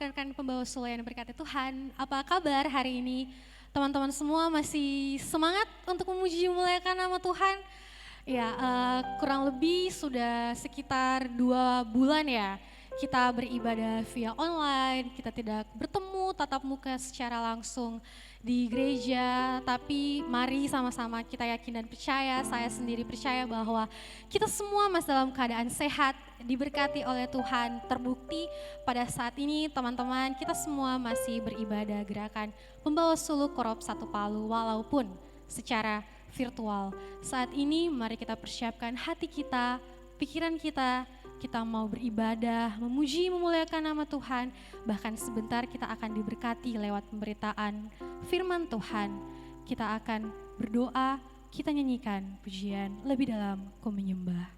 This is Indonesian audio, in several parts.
rekan-rekan pembawa solo yang berkati Tuhan. Apa kabar hari ini? Teman-teman semua masih semangat untuk memuji memuliakan nama Tuhan? Ya, kurang lebih sudah sekitar 2 bulan ya kita beribadah via online, kita tidak bertemu tatap muka secara langsung di gereja, tapi mari sama-sama kita yakin dan percaya, saya sendiri percaya bahwa kita semua masih dalam keadaan sehat, diberkati oleh Tuhan. Terbukti pada saat ini teman-teman kita semua masih beribadah gerakan Pembawa Suluk Korop 1 Palu walaupun secara virtual. Saat ini mari kita persiapkan hati kita, pikiran kita, kita mau beribadah, memuji, memuliakan nama Tuhan. Bahkan sebentar kita akan diberkati lewat pemberitaan firman Tuhan. Kita akan berdoa, kita nyanyikan pujian lebih dalam ku menyembah.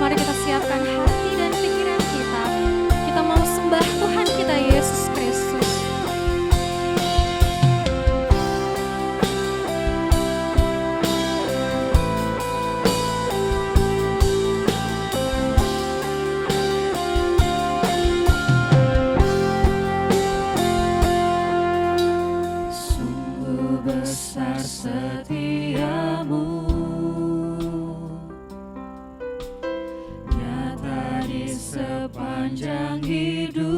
Mari kita siapkan hati dan pikiran kita. Kita mau sembah Tuhan kita Yesus Kristus. Sungguh besar setiamu, nyata di sepanjang hidupku.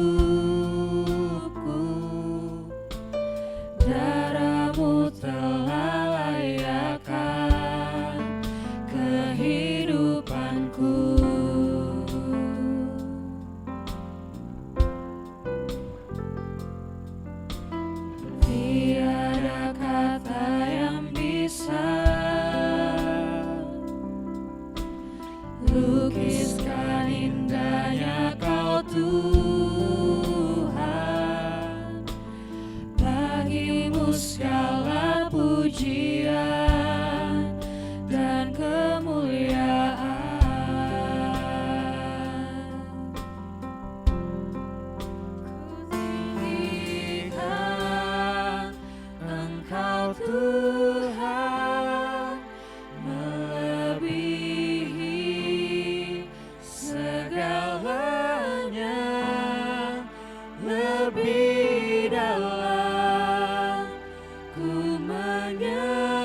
Darahmu telah layakkan kehidupanku. Tiada kata yang bisa lukiskan indahnya Kau Tuhan. Bagimu segala pujian dan kemuliaan. Kutinggikan Engkau Tuhan, melebihi segalanya, lebih dalam ku menyembah.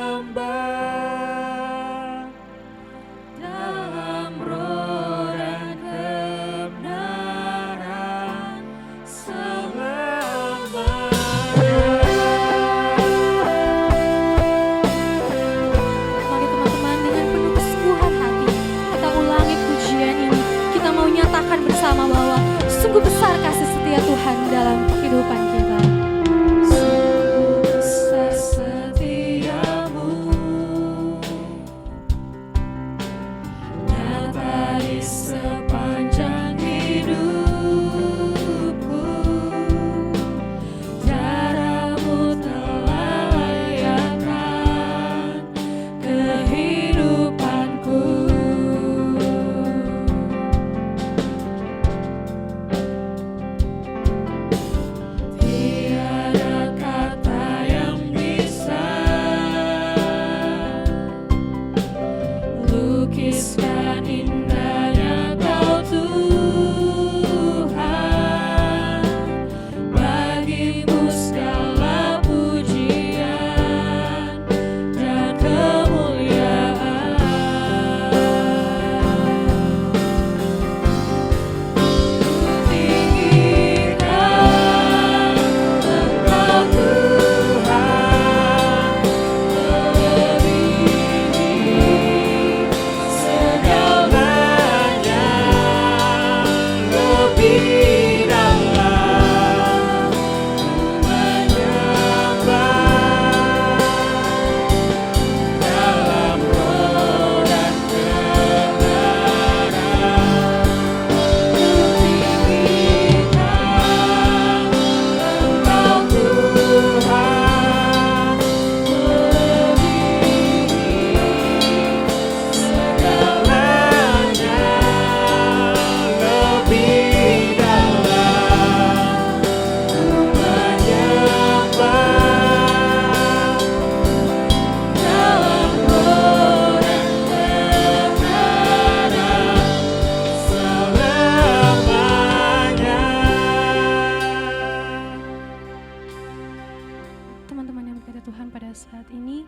teman-teman yang berkata Tuhan, pada saat ini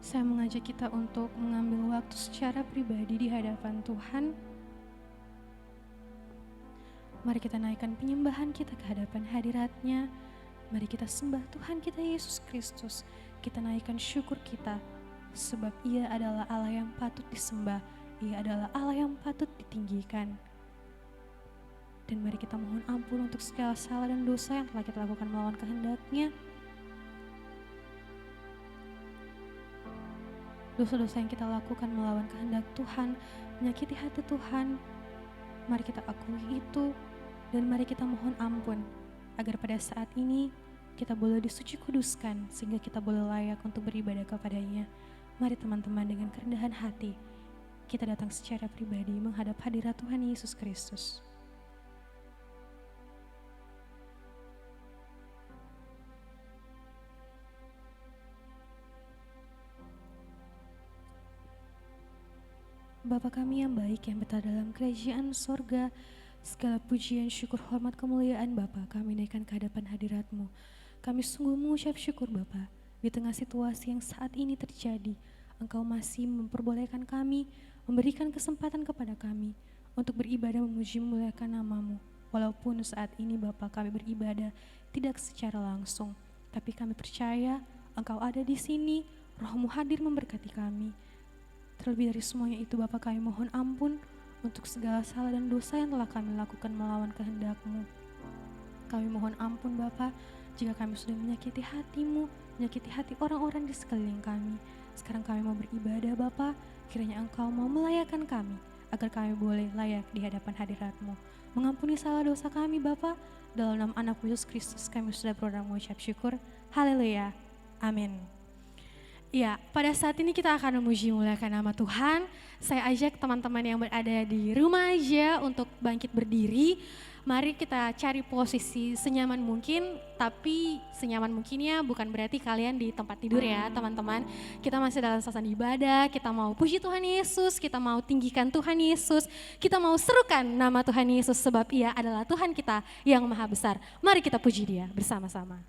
saya mengajak kita untuk mengambil waktu secara pribadi di hadapan Tuhan. Mari kita naikkan penyembahan kita ke hadapan hadirat-Nya. Mari kita sembah Tuhan kita Yesus Kristus. Kita naikkan syukur kita, sebab Ia adalah Allah yang patut disembah. Ia adalah Allah yang patut ditinggikan. Dan mari kita mohon ampun untuk segala salah dan dosa yang telah kita lakukan melawan kehendak-Nya. Dosa-dosa yang kita lakukan melawan kehendak Tuhan, menyakiti hati Tuhan, mari kita akui itu dan mari kita mohon ampun agar pada saat ini kita boleh disuci kuduskan sehingga kita boleh layak untuk beribadah kepada-Nya. Mari teman-teman, dengan kerendahan hati kita datang secara pribadi menghadap hadirat Tuhan Yesus Kristus. Bapa kami yang baik yang berada dalam kerajaan sorga, segala pujian, syukur, hormat, kemuliaan Bapa kami naikkan ke hadapan hadirat-Mu. Kami sungguh mengucap syukur Bapa, di tengah situasi yang saat ini terjadi, Engkau masih memperbolehkan kami, memberikan kesempatan kepada kami untuk beribadah memuji memuliakan nama-Mu. Walaupun saat ini Bapa kami beribadah tidak secara langsung, tapi kami percaya Engkau ada di sini, Roh-Mu hadir memberkati kami. Terlebih dari semuanya itu Bapa, kami mohon ampun untuk segala salah dan dosa yang telah kami lakukan melawan kehendak-Mu. Kami mohon ampun Bapa jika kami sudah menyakiti hati-Mu, menyakiti hati orang-orang di sekeliling kami. Sekarang kami mau beribadah Bapa, kiranya Engkau mau melayakkan kami agar kami boleh layak di hadapan hadirat-Mu. Mengampuni salah dosa kami Bapa, dalam nama Anak Yesus Kristus kami sudah berdoa mengucap syukur. Haleluya, amin. Ya, pada saat ini kita akan memuji memuliakan nama Tuhan. Saya ajak teman-teman yang berada di rumah aja untuk bangkit berdiri. Mari kita cari posisi senyaman mungkin, tapi senyaman mungkinnya bukan berarti kalian di tempat tidur ya teman-teman. Kita masih dalam suasana ibadah, kita mau puji Tuhan Yesus, kita mau tinggikan Tuhan Yesus, kita mau serukan nama Tuhan Yesus sebab Ia adalah Tuhan kita yang maha besar. Mari kita puji Dia bersama-sama.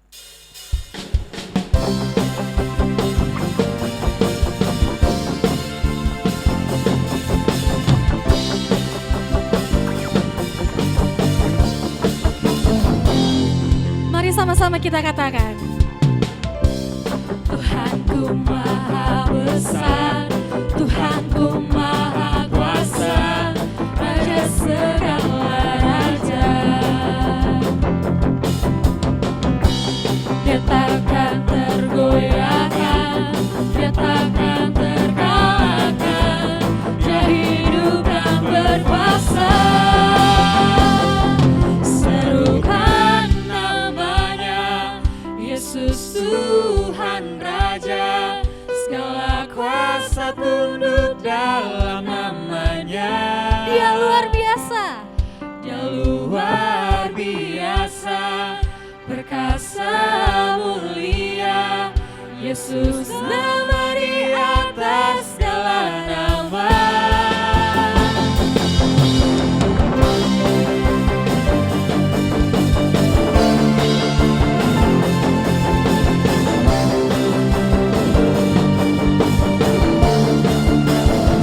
Mari sama-sama kita katakan, Tuhanku maha besar, Tuhanku maha kuasa, Raja segala raja. Dia takkan tergoyahkan, Dia takkan terkalahkan, Dia hidup dan berkuasa. Serukan namanya, Yesus Tuhan Raja, segala kuasa tunduk dalam namanya. Dia luar biasa. Dia luar biasa, perkasa mulia, Yesus nama di atas segala nama.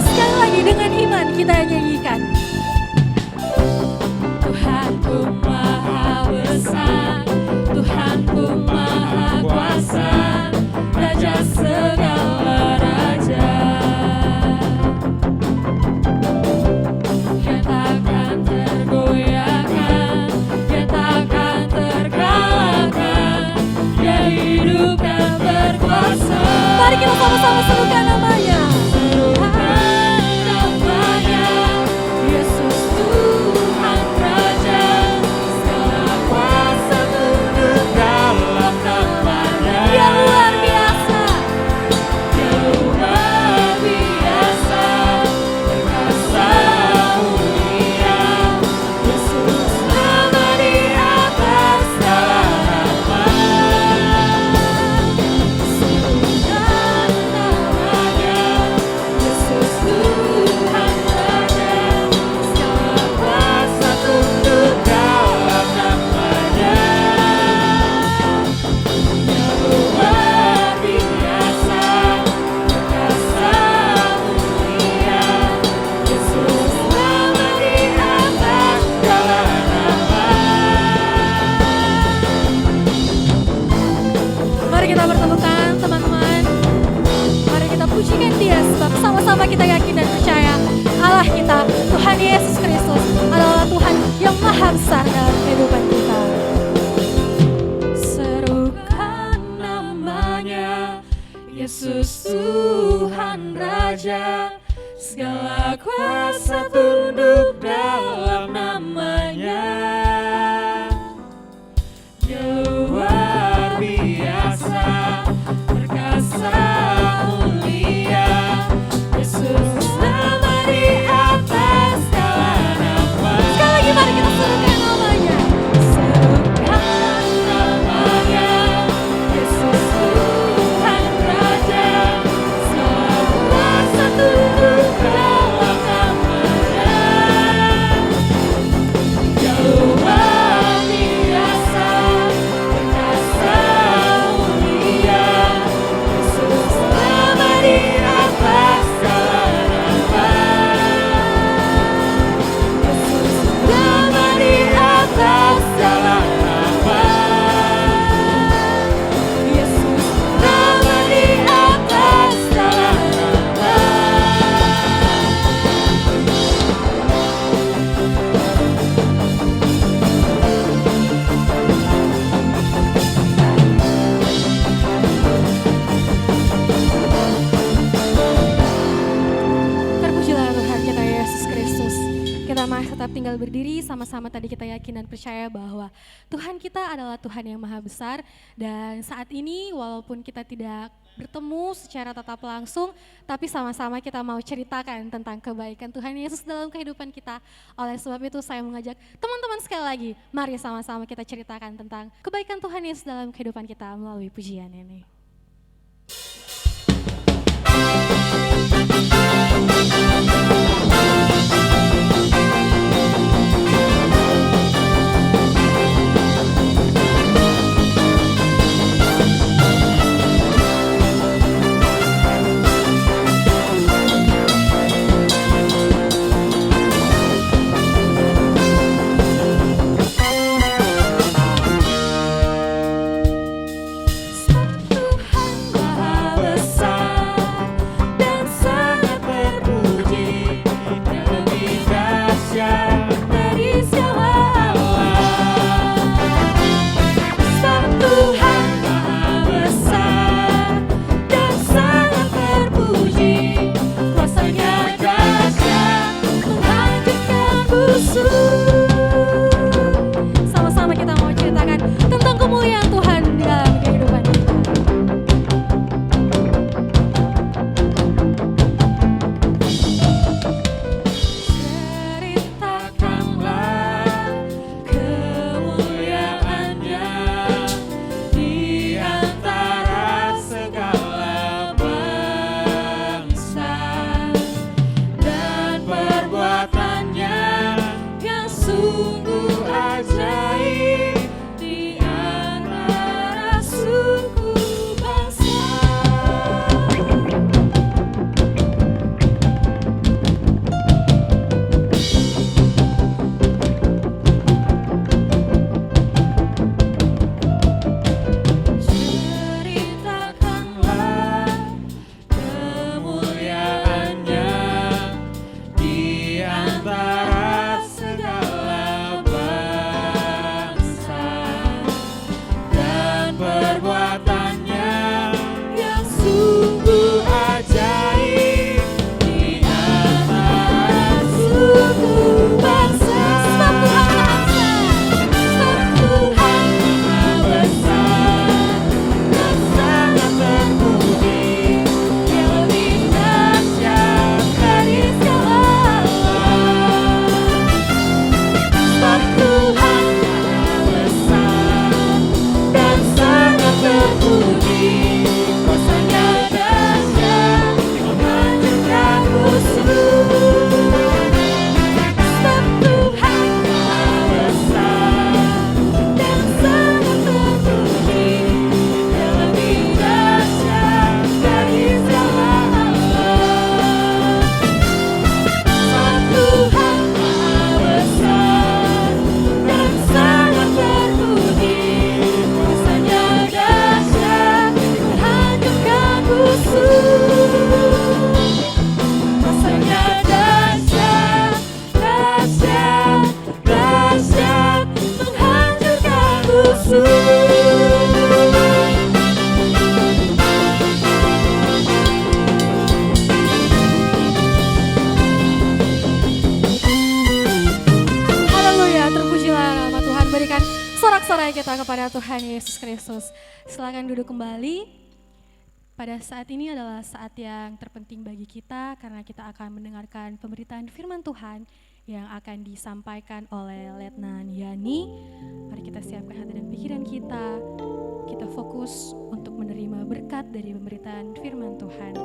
Sekali lagi dengan iman kita nyanyikan. Tuhanku maha besar, Tuhanku maha kuasa, Raja segala raja. Dia takkan tergoyahkan, Dia takkan terkalahkan, Dia hidup dan berkuasa. Mari kita sama-sama serukan namanya. Serukan namanya, Yesus Tuhan Raja, segala kuasa tunduk dalam namanya. Dia luar biasa. Dia luar biasa, perkasa mulia, Yesus nama di atas segala nama. Serukan namanya, Mari kita bertepuk tangan teman-teman. Mari kita pujikan Dia sebab sama-sama kita yakin dan percaya Allah kita, Tuhan Yesus Kristus adalah Tuhan yang maha besar dalam kehidupan kita. Serukan namanya, Yesus Tuhan Raja, segala kuasa tunduk dalam namanya. Dia luar biasa, perkasa mulia, Yesus nama di atas segala nama. Sekali lagi mari kita serukan namanya. Serukan namanya, Yesus Tuhan Raja, segala kuasa tunduk dalam namanya. Dia luar biasa, perkasa mulia, Yesus nama di atas segala nama. Yesus nama di atas segala nama. Yesus nama di atas segala nama. Terpujilah Tuhan kita Yesus Kristus. Kita masih tetap tinggal berdiri sama-sama tadi kita yakin dan percaya bahwa Tuhan kita adalah Tuhan yang maha besar. Dan saat ini walaupun kita tidak bertemu secara tatap langsung, tapi sama-sama kita mau ceritakan tentang kebaikan Tuhan Yesus dalam kehidupan kita. Oleh sebab itu saya mengajak teman-teman sekali lagi, mari sama-sama kita ceritakan tentang kebaikan Tuhan Yesus dalam kehidupan kita melalui pujian ini. Satu kepada Tuhan Yesus Kristus. Silakan duduk kembali. Pada saat ini adalah saat yang terpenting bagi kita karena kita akan mendengarkan pemberitaan firman Tuhan yang akan disampaikan oleh Letnan Yani. Mari kita siapkan hati dan pikiran kita. Kita fokus untuk menerima berkat dari pemberitaan firman Tuhan.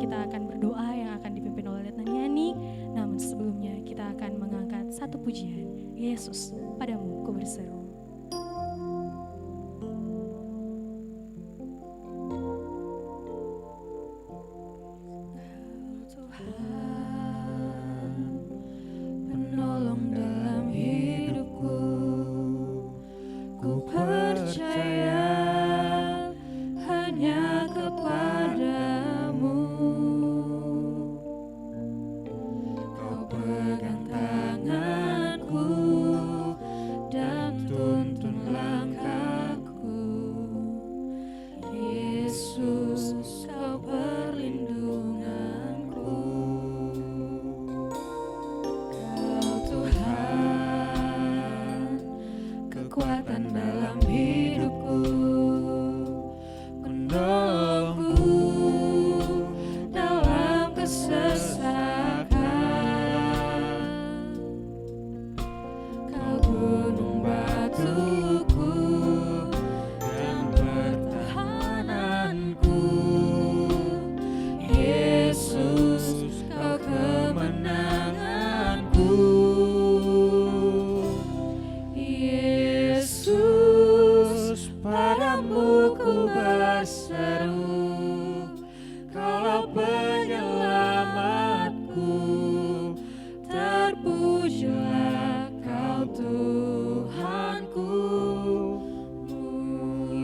Kita akan berdoa yang akan dipimpin oleh Letnan Yani. Namun sebelumnya kita akan mengangkat satu pujian. Yesus, padamu ku berseru. Penolong dalam hidupku, ku percaya hanya kepadamu. Kau pegang tanganku dan tuntun langkahku. Yesus, kau perlindunganku. Kekuatan dalam hidupku, menolongku dalam kesesakan. Kau gunung batuku dan pertahananku. Yesus, kau kemenanganku. Yesus, padamu ku berseru, Kaulah penyelamatku. Terpujilah Kau Tuhanku.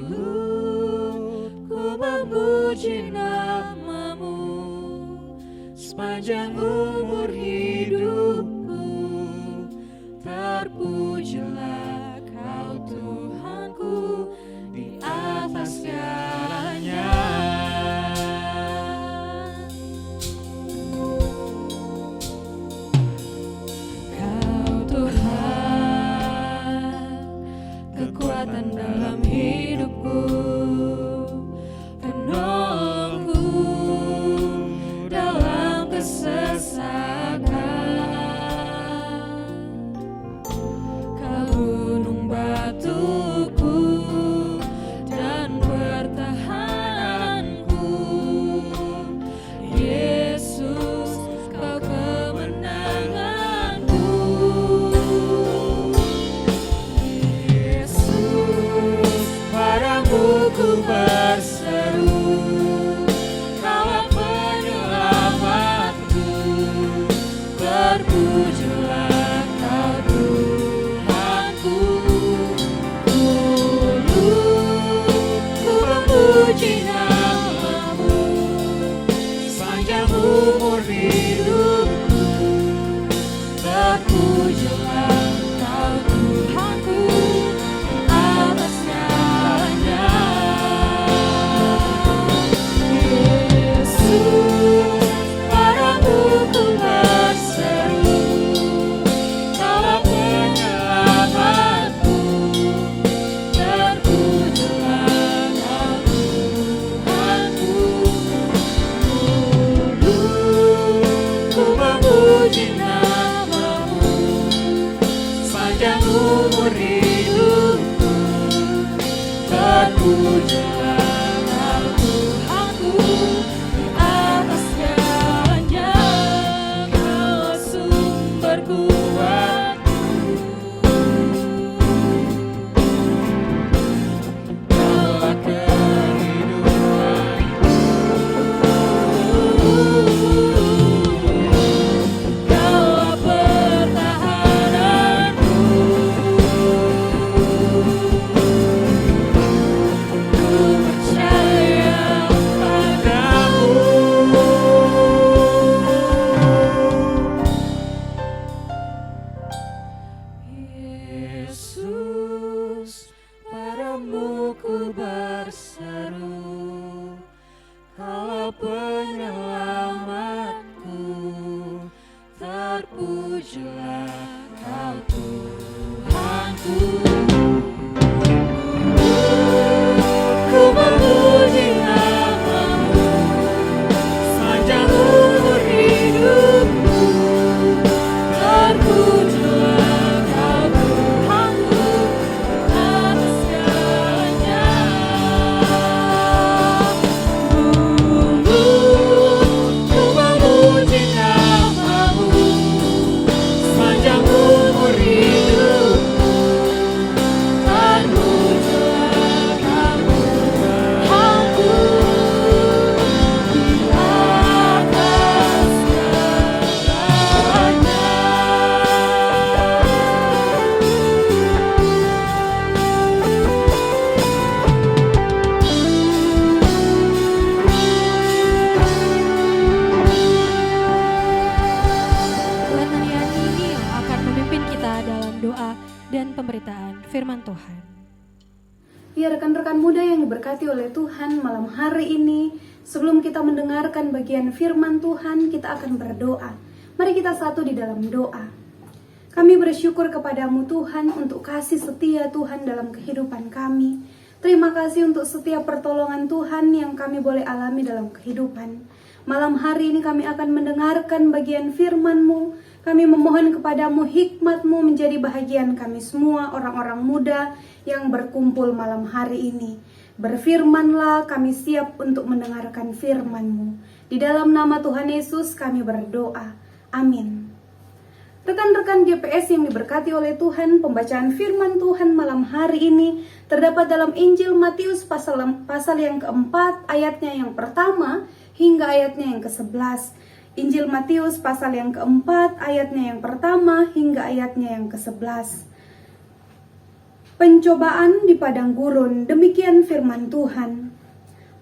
Mulutku memuji nama-Mu sepanjang umur hidupku. Terpujilah Kau Tuhanku di atas segalanya. Kau Tuhan, kekuatan dalam hidupku, penolongku dalam kesesakan. Kau gunung batuku dan pertahananku. Yesus, kau kemenanganku. Yesus, padamu ku berseru, Kaulah penyelamatku. Terpujilah Kau Tuhanku. Mulutku memuji nama-Mu sepanjang umur hidupku. Terpujilah Kau Tuhanku atas segalanya. diberkati oleh Tuhan malam hari ini, sebelum kita mendengarkan bagian firman Tuhan, kita akan berdoa. Mari kita satu di dalam doa. Kami bersyukur kepadamu Tuhan untuk kasih setia Tuhan dalam kehidupan kami. Terima kasih untuk setiap pertolongan Tuhan yang kami boleh alami dalam kehidupan. Malam hari ini kami akan mendengarkan bagian firman-Mu. Kami memohon kepadamu hikmat-Mu menjadi bahagian kami semua, orang-orang muda yang berkumpul malam hari ini. Berfirmanlah, kami siap untuk mendengarkan firman-Mu. Di dalam nama Tuhan Yesus kami berdoa. Amin. Rekan-rekan GPS yang diberkati oleh Tuhan, pembacaan firman Tuhan malam hari ini terdapat dalam Injil Matius pasal yang keempat, ayatnya yang pertama hingga ayatnya yang ke-11. Injil Matius pasal yang keempat, ayatnya yang pertama hingga ayatnya yang ke-11. Pencobaan di padang gurun, demikian firman Tuhan.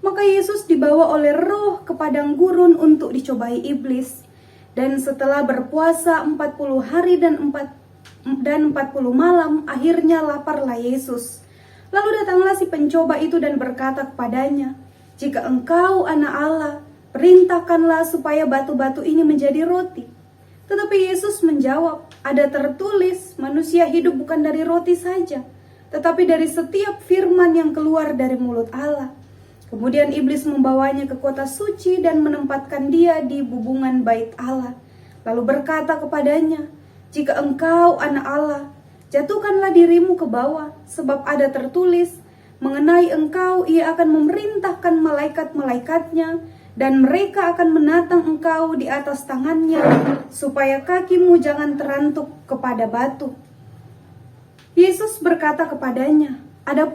Maka Yesus dibawa oleh Roh ke padang gurun untuk dicobai iblis. Dan setelah berpuasa 40 hari dan 40 malam, akhirnya laparlah Yesus. Lalu datanglah si pencoba itu dan berkata kepadanya, "Jika engkau anak Allah, perintahkanlah supaya batu-batu ini menjadi roti." Tetapi Yesus menjawab, "Ada tertulis, manusia hidup bukan dari roti saja, tetapi dari setiap firman yang keluar dari mulut Allah." Kemudian iblis membawanya ke kota suci dan menempatkan dia di bubungan bait Allah. Lalu berkata kepadanya, "Jika engkau anak Allah, jatuhkanlah dirimu ke bawah, sebab ada tertulis, mengenai engkau ia akan memerintahkan malaikat-malaikatnya, dan mereka akan menatang engkau di atas tangannya, supaya kakimu jangan terantuk kepada batu." Yesus berkata kepadanya, ada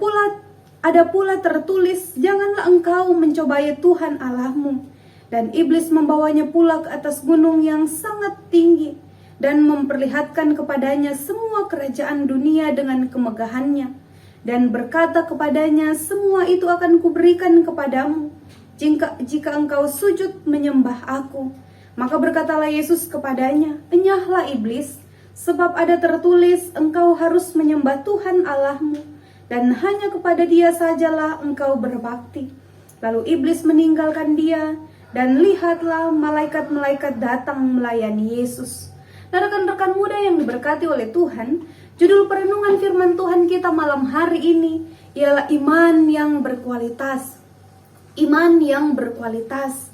pula tertulis, "Janganlah engkau mencobai Tuhan Allahmu." Dan iblis membawanya pula ke atas gunung yang sangat tinggi, dan memperlihatkan kepadanya semua kerajaan dunia dengan kemegahannya, dan berkata kepadanya, "Semua itu akan kuberikan kepadamu, jika engkau sujud menyembah aku." Maka berkatalah Yesus kepadanya, "Enyahlah iblis, sebab ada tertulis, engkau harus menyembah Tuhan Allahmu, dan hanya kepada Dia sajalah engkau berbakti." Lalu iblis meninggalkan dia, dan lihatlah malaikat-malaikat datang melayani Yesus. Nah, rekan-rekan muda yang diberkati oleh Tuhan, judul perenungan firman Tuhan kita malam hari ini ialah iman yang berkualitas. Iman yang berkualitas.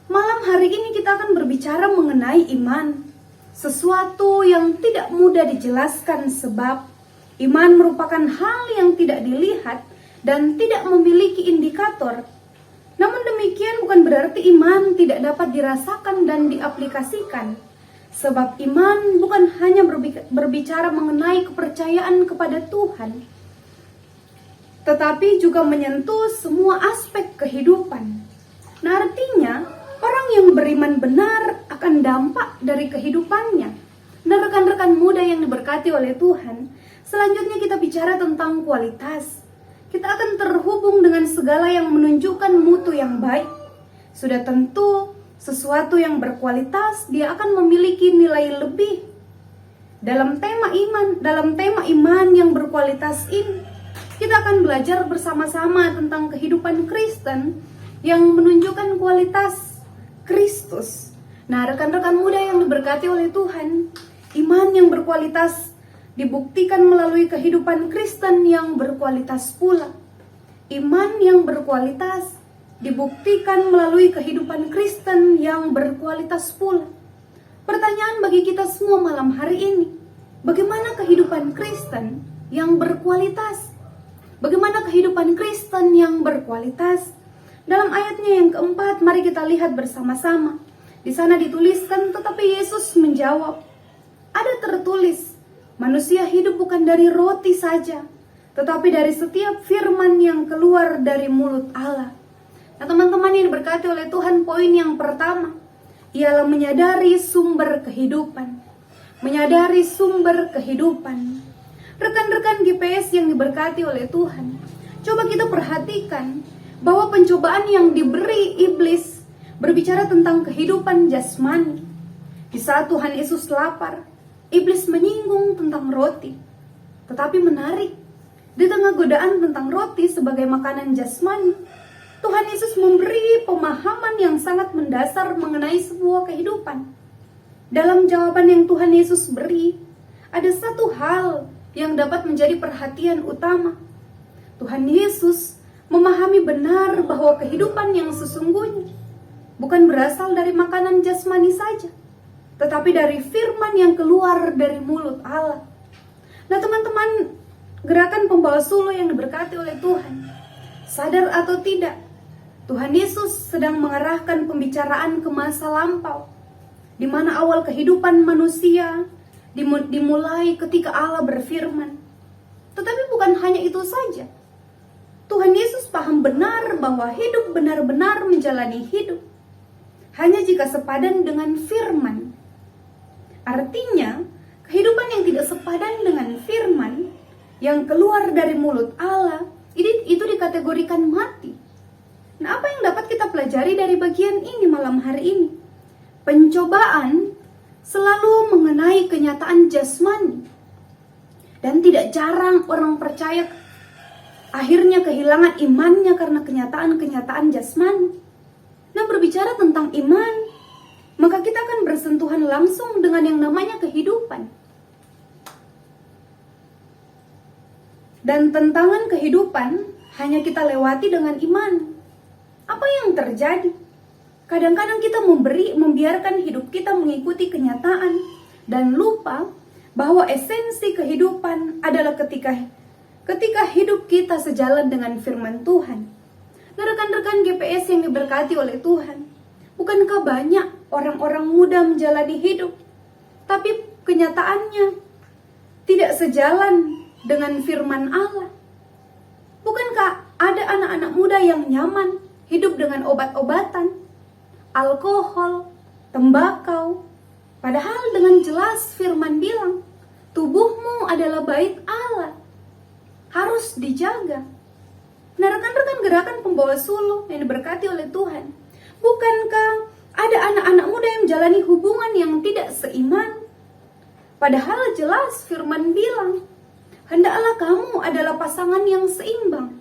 Malam hari ini kita akan berbicara mengenai iman, sesuatu yang tidak mudah dijelaskan sebab iman merupakan hal yang tidak dilihat dan tidak memiliki indikator. Namun demikian bukan berarti iman tidak dapat dirasakan dan diaplikasikan. Sebab iman bukan hanya berbicara mengenai kepercayaan kepada Tuhan, tetapi juga menyentuh semua aspek kehidupan. Nah, artinya orang yang beriman benar akan dampak dari kehidupannya. Nah, rekan-rekan muda yang diberkati oleh Tuhan, selanjutnya kita bicara tentang kualitas. Kita akan terhubung dengan segala yang menunjukkan mutu yang baik. Sudah tentu sesuatu yang berkualitas dia akan memiliki nilai lebih. Dalam tema iman yang berkualitas ini, kita akan belajar bersama-sama tentang kehidupan Kristen yang menunjukkan kualitas Kristus. Nah, rekan-rekan muda yang diberkati oleh Tuhan, iman yang berkualitas dibuktikan melalui kehidupan Kristen yang berkualitas pula. Iman yang berkualitas dibuktikan melalui kehidupan Kristen yang berkualitas pula. Pertanyaan bagi kita semua malam hari ini, bagaimana kehidupan Kristen yang berkualitas? Bagaimana kehidupan Kristen yang berkualitas? Dalam ayatnya yang keempat, mari kita lihat bersama-sama. Di sana dituliskan, tetapi Yesus menjawab, "Ada tertulis, manusia hidup bukan dari roti saja, tetapi dari setiap firman yang keluar dari mulut Allah." Nah, teman-teman yang diberkati oleh Tuhan, poin yang pertama ialah menyadari sumber kehidupan. Menyadari sumber kehidupan. Rekan-rekan GPS yang diberkati oleh Tuhan, coba kita perhatikan bahwa pencobaan yang diberi iblis berbicara tentang kehidupan jasmani. Di saat Tuhan Yesus lapar, iblis menyinggung tentang roti. Tetapi menarik, Di tengah godaan tentang roti sebagai makanan jasmani, Tuhan Yesus memberi pemahaman yang sangat mendasar mengenai sebuah kehidupan. Dalam jawaban yang Tuhan Yesus beri, ada satu hal yang dapat menjadi perhatian utama. Tuhan Yesus memahami benar bahwa kehidupan yang sesungguhnya bukan berasal dari makanan jasmani saja, tetapi dari firman yang keluar dari mulut Allah. Nah teman-teman, gerakan pembawa sulu yang diberkati oleh Tuhan, sadar atau tidak, Tuhan Yesus sedang mengarahkan pembicaraan ke masa lampau, di mana awal kehidupan manusia dimulai ketika Allah berfirman. Tetapi bukan hanya itu saja. Tuhan Yesus paham benar bahwa hidup benar-benar menjalani hidup hanya jika sepadan dengan firman. Artinya, kehidupan yang tidak sepadan dengan firman yang keluar dari mulut Allah, itu dikategorikan mati. Nah, apa yang dapat kita pelajari dari bagian ini malam hari ini? Pencobaan selalu mengenai kenyataan jasmani. Dan tidak jarang orang percaya akhirnya kehilangan imannya karena kenyataan-kenyataan jasmani. Nah, berbicara tentang iman, maka kita akan bersentuhan langsung dengan yang namanya kehidupan. Dan tantangan kehidupan hanya kita lewati dengan iman. Apa yang terjadi? Kadang-kadang kita membiarkan hidup kita mengikuti kenyataan dan lupa bahwa esensi kehidupan adalah ketika hidup kita sejalan dengan firman Tuhan. Nah, rekan-rekan GPS yang diberkati oleh Tuhan, bukankah banyak orang-orang muda menjalani hidup, tapi kenyataannya tidak sejalan dengan firman Allah? Bukankah ada anak-anak muda yang nyaman hidup dengan obat-obatan, alkohol, tembakau, padahal dengan jelas firman bilang, tubuhmu adalah bait Allah, harus dijaga. Nah, rekan-rekan gerakan pembawa sulu yang diberkati oleh Tuhan, bukankah ada anak-anak muda yang menjalani hubungan yang tidak seiman? Padahal jelas firman bilang, hendaklah kamu adalah pasangan yang seimbang.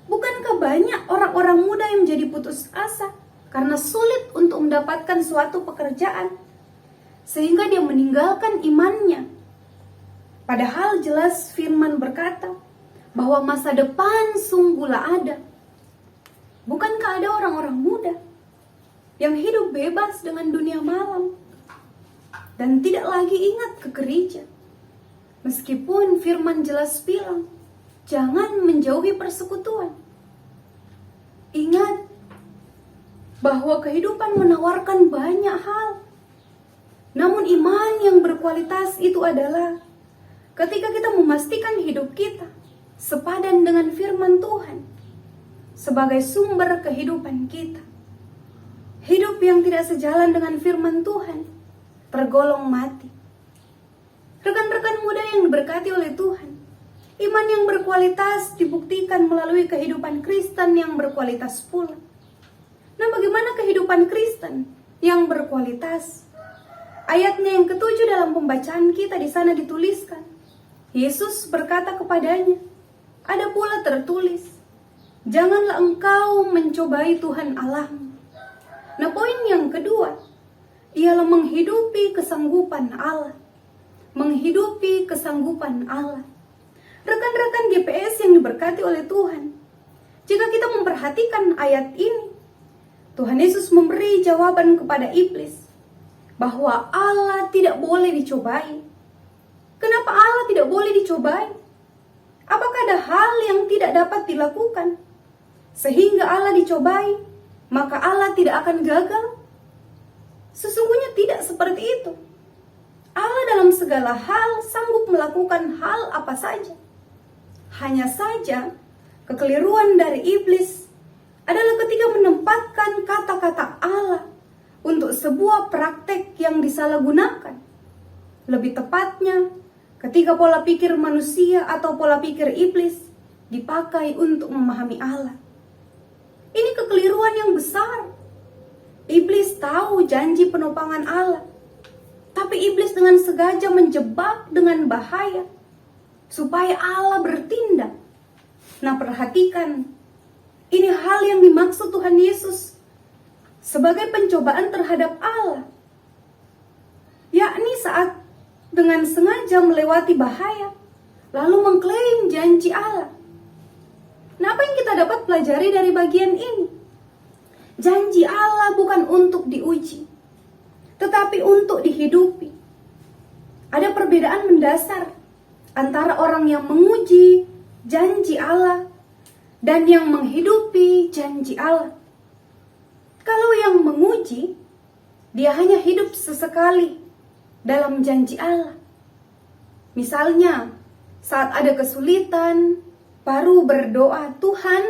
Bukankah banyak orang-orang muda yang menjadi putus asa karena sulit untuk mendapatkan suatu pekerjaan, sehingga dia meninggalkan imannya? Padahal jelas firman berkata bahwa masa depan sungguhlah ada. Bukankah ada orang-orang muda yang hidup bebas dengan dunia malam dan tidak lagi ingat ke gereja? Meskipun firman jelas bilang, jangan menjauhi persekutuan. Ingat bahwa kehidupan menawarkan banyak hal. Namun iman yang berkualitas itu adalah ketika kita memastikan hidup kita sepadan dengan firman Tuhan sebagai sumber kehidupan kita. Hidup yang tidak sejalan dengan firman Tuhan tergolong mati. Rekan-rekan muda yang diberkati oleh Tuhan, iman yang berkualitas dibuktikan melalui kehidupan Kristen yang berkualitas pula. Nah, bagaimana kehidupan Kristen yang berkualitas? Ayatnya yang ketujuh dalam pembacaan kita di sana dituliskan, Yesus berkata kepadanya, ada pula tertulis, janganlah engkau mencobai Tuhan Allahmu. Nah, poin yang kedua ialah menghidupi kesanggupan Allah. Menghidupi kesanggupan Allah. Rekan-rekan GPS yang diberkati oleh Tuhan, jika kita memperhatikan ayat ini, Tuhan Yesus memberi jawaban kepada iblis bahwa Allah tidak boleh dicobai. Kenapa Allah tidak boleh dicobai? Apakah ada hal yang tidak dapat dilakukan sehingga Allah dicobai, maka Allah tidak akan gagal? Sesungguhnya tidak seperti itu. Allah dalam segala hal sanggup melakukan hal apa saja. Hanya saja kekeliruan dari iblis adalah ketika menempatkan kata-kata Allah untuk sebuah praktek yang disalahgunakan. Lebih tepatnya, ketika pola pikir manusia atau pola pikir iblis dipakai untuk memahami Allah. Ini kekeliruan yang besar. Iblis tahu janji penopangan Allah, tapi iblis dengan sengaja menjebak dengan bahaya, supaya Allah bertindak. Nah, perhatikan, ini hal yang dimaksud Tuhan Yesus sebagai pencobaan terhadap Allah, yakni saat dengan sengaja melewati bahaya, lalu mengklaim janji Allah. Nah, apa yang kita dapat pelajari dari bagian ini? Janji Allah bukan untuk diuji, tetapi untuk dihidupi. Ada perbedaan mendasar antara orang yang menguji janji Allah dan yang menghidupi janji Allah. Kalau yang menguji, dia hanya hidup sesekali dalam janji Allah. Misalnya, saat ada kesulitan, baru berdoa, "Tuhan,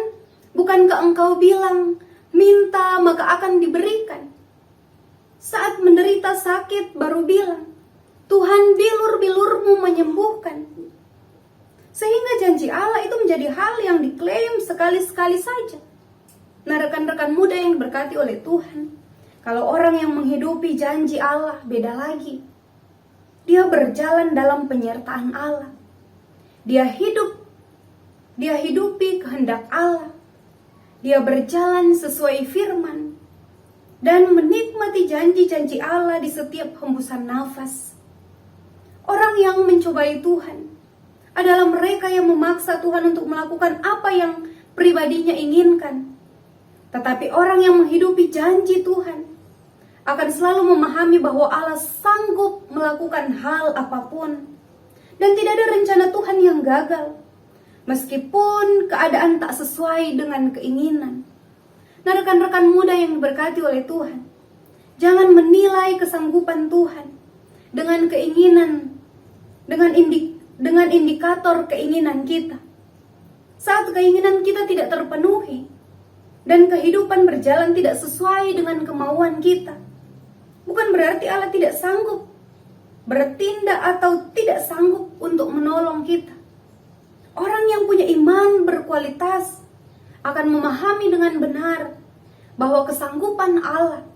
bukankah Engkau bilang, minta maka akan diberikan?" Saat menderita sakit, baru bilang, "Tuhan, bilur-bilurmu menyembuhkan." Sehingga janji Allah itu menjadi hal yang diklaim sekali-sekali saja. Nah, rekan-rekan muda yang diberkati oleh Tuhan, kalau orang yang menghidupi janji Allah beda lagi. Dia berjalan dalam penyertaan Allah. Dia hidupi kehendak Allah. Dia berjalan sesuai firman dan menikmati janji-janji Allah di setiap hembusan nafas. Orang yang mencobai Tuhan adalah mereka yang memaksa Tuhan untuk melakukan apa yang pribadinya inginkan. Tetapi orang yang menghidupi janji Tuhan akan selalu memahami bahwa Allah sanggup melakukan hal apapun. Dan tidak ada rencana Tuhan yang gagal, meskipun keadaan tak sesuai dengan keinginan. Nah, rekan-rekan muda yang diberkati oleh Tuhan, jangan menilai kesanggupan Tuhan dengan keinginan, dengan indikator keinginan kita. Saat keinginan kita tidak terpenuhi dan kehidupan berjalan tidak sesuai dengan kemauan kita, bukan berarti Allah tidak sanggup bertindak atau tidak sanggup untuk menolong kita. Orang yang punya iman berkualitas akan memahami dengan benar bahwa kesanggupan Allah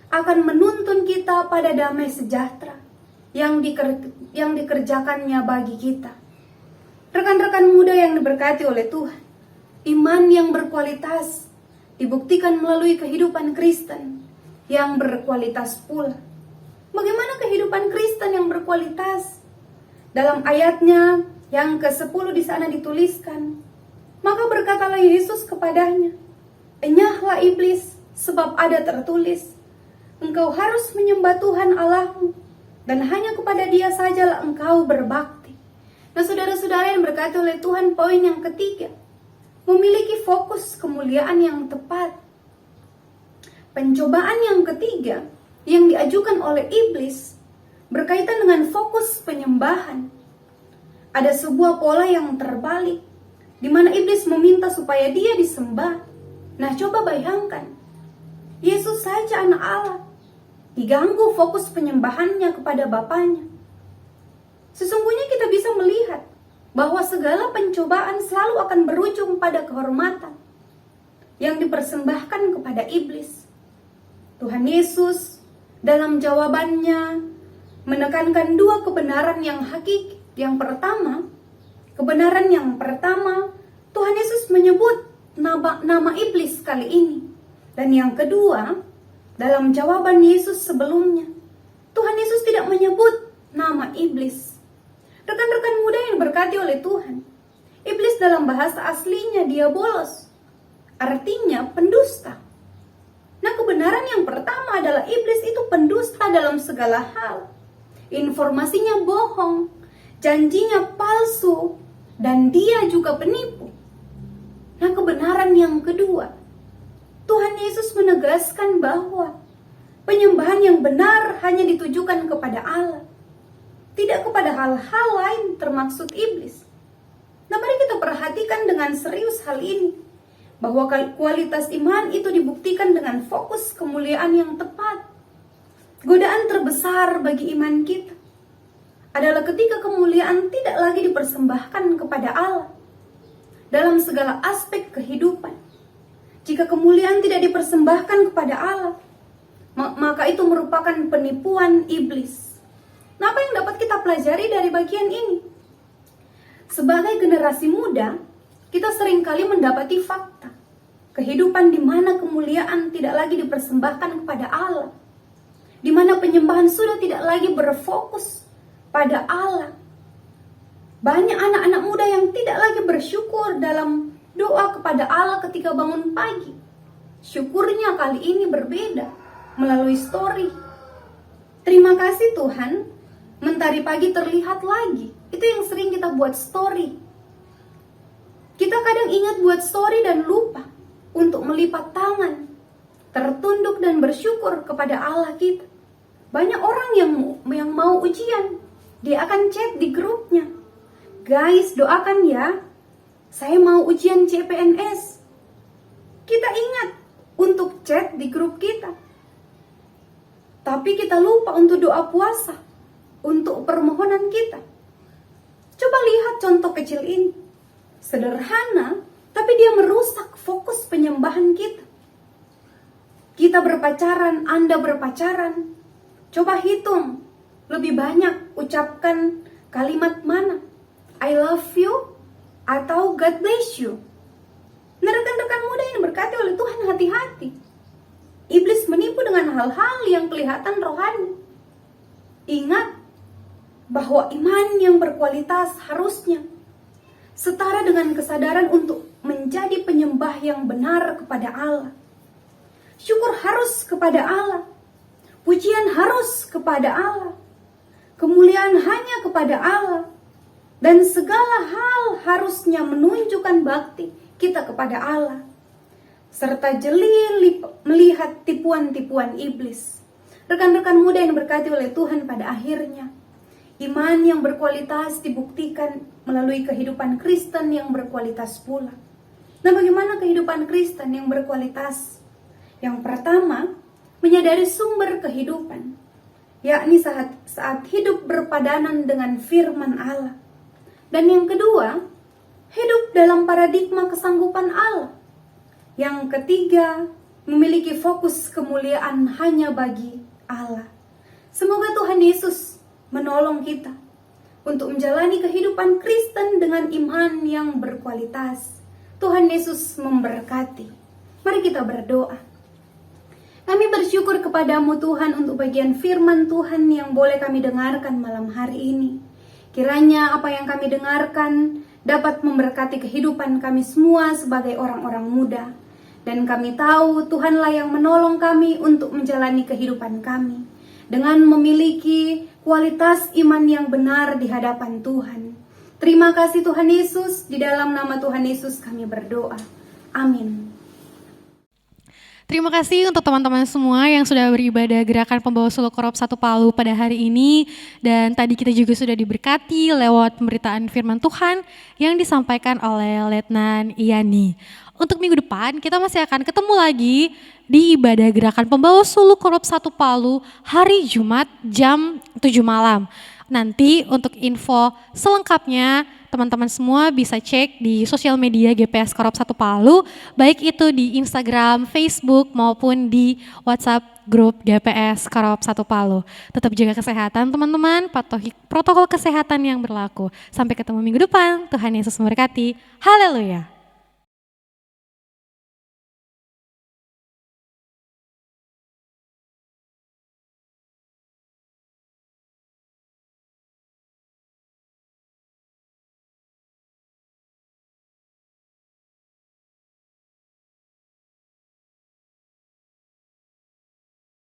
akan menuntun kita pada damai sejahtera yang dikerjakannya bagi kita. Rekan-rekan muda yang diberkati oleh Tuhan, iman yang berkualitas dibuktikan melalui kehidupan Kristen yang berkualitas pula. Bagaimana kehidupan Kristen yang berkualitas? Dalam ayatnya yang ke-10 di sana dituliskan, "Maka berkatalah Yesus kepadanya, 'Enyahlah iblis, sebab ada tertulis, engkau harus menyembah Tuhan Allahmu, dan hanya kepada Dia sajalah engkau berbakti.'" Nah, saudara-saudara yang berkati oleh Tuhan, poin yang ketiga, memiliki fokus kemuliaan yang tepat. Pencobaan yang ketiga yang diajukan oleh iblis berkaitan dengan fokus penyembahan. Ada sebuah pola yang terbalik, di mana iblis meminta supaya dia disembah. Nah, coba bayangkan, Yesus saja anak Allah, diganggu fokus penyembahannya kepada Bapanya. Sesungguhnya kita bisa melihat bahwa segala pencobaan selalu akan berujung pada kehormatan yang dipersembahkan kepada iblis. Tuhan Yesus dalam jawabannya menekankan dua kebenaran yang hakiki. Yang pertama, kebenaran yang pertama, Tuhan Yesus menyebut nama iblis kali ini. Dan yang kedua, dalam jawaban Yesus sebelumnya, Tuhan Yesus tidak menyebut nama iblis. Rekan-rekan muda yang diberkati oleh Tuhan, iblis dalam bahasa aslinya diabolos, artinya pendusta. Nah, kebenaran yang pertama adalah iblis itu pendusta dalam segala hal. Informasinya bohong, janjinya palsu, dan dia juga penipu. Nah, kebenaran yang kedua, Tuhan Yesus menegaskan bahwa penyembahan yang benar hanya ditujukan kepada Allah, tidak kepada hal-hal lain termaksud iblis. Nah, mari kita perhatikan dengan serius hal ini, bahwa kualitas iman itu dibuktikan dengan fokus kemuliaan yang tepat. Godaan terbesar bagi iman kita adalah ketika kemuliaan tidak lagi dipersembahkan kepada Allah dalam segala aspek kehidupan. Jika kemuliaan tidak dipersembahkan kepada Allah, maka itu merupakan penipuan iblis. Nah, apa yang dapat kita pelajari dari bagian ini? Sebagai generasi muda, kita seringkali mendapati fakta. Kehidupan di mana kemuliaan tidak lagi dipersembahkan kepada Allah. Di mana penyembahan sudah tidak lagi berfokus pada Allah. Banyak anak-anak muda yang tidak lagi bersyukur dalam doa kepada Allah ketika bangun pagi. Syukurnya kali ini berbeda melalui story. Terima kasih Tuhan, mentari pagi terlihat lagi. Itu yang sering kita buat story. Kita kadang ingat buat story dan lupa untuk melipat tangan, tertunduk dan bersyukur kepada Allah kita. Banyak orang yang mau ujian, dia akan chat di grupnya. Guys, doakan ya, saya mau ujian CPNS. Kita ingat untuk chat di grup kita. Tapi kita lupa untuk doa puasa, untuk permohonan kita. Coba lihat contoh kecil ini. Sederhana, tapi dia merusak fokus penyembahan kita. Kita berpacaran, Anda berpacaran. Coba hitung, lebih banyak ucapkan kalimat mana? I love you atau God bless you. Nah, rekan-rekan muda yang diberkati oleh Tuhan, hati-hati. Iblis menipu dengan hal-hal yang kelihatan rohani. Ingat bahwa iman yang berkualitas harusnya setara dengan kesadaran untuk menjadi penyembah yang benar kepada Allah. Syukur harus kepada Allah. Pujian harus kepada Allah. Kemuliaan hanya kepada Allah. Dan segala hal harusnya menunjukkan bakti kita kepada Allah. Serta jeli melihat tipuan-tipuan iblis. Rekan-rekan muda yang berkati oleh Tuhan, pada akhirnya iman yang berkualitas dibuktikan melalui kehidupan Kristen yang berkualitas pula. Nah, bagaimana kehidupan Kristen yang berkualitas? Yang pertama, menyadari sumber kehidupan, yakni saat hidup berpadanan dengan firman Allah. Dan yang kedua, hidup dalam paradigma kesanggupan Allah. Yang ketiga, memiliki fokus kemuliaan hanya bagi Allah. Semoga Tuhan Yesus menolong kita untuk menjalani kehidupan Kristen dengan iman yang berkualitas. Tuhan Yesus memberkati. Mari kita berdoa. Kami bersyukur kepadamu Tuhan untuk bagian firman Tuhan yang boleh kami dengarkan malam hari ini. Kiranya apa yang kami dengarkan dapat memberkati kehidupan kami semua sebagai orang-orang muda. Dan kami tahu Tuhanlah yang menolong kami untuk menjalani kehidupan kami dengan memiliki kualitas iman yang benar di hadapan Tuhan. Terima kasih Tuhan Yesus, di dalam nama Tuhan Yesus kami berdoa. Amin. Terima kasih untuk teman-teman semua yang sudah beribadah gerakan pembawa suluk Korop 1 Palu pada hari ini. Dan tadi kita juga sudah diberkati lewat pemberitaan firman Tuhan yang disampaikan oleh Letnan Iyani. Untuk minggu depan kita masih akan ketemu lagi di ibadah gerakan pembawa suluk Korop 1 Palu hari Jumat jam 7 malam. Nanti untuk info selengkapnya teman-teman semua bisa cek di sosial media GPS Korop 1 Palu, baik itu di Instagram, Facebook maupun di WhatsApp grup GPS Korop 1 Palu. Tetap jaga kesehatan teman-teman, patuhi protokol kesehatan yang berlaku. Sampai ketemu minggu depan, Tuhan Yesus memberkati. Haleluya.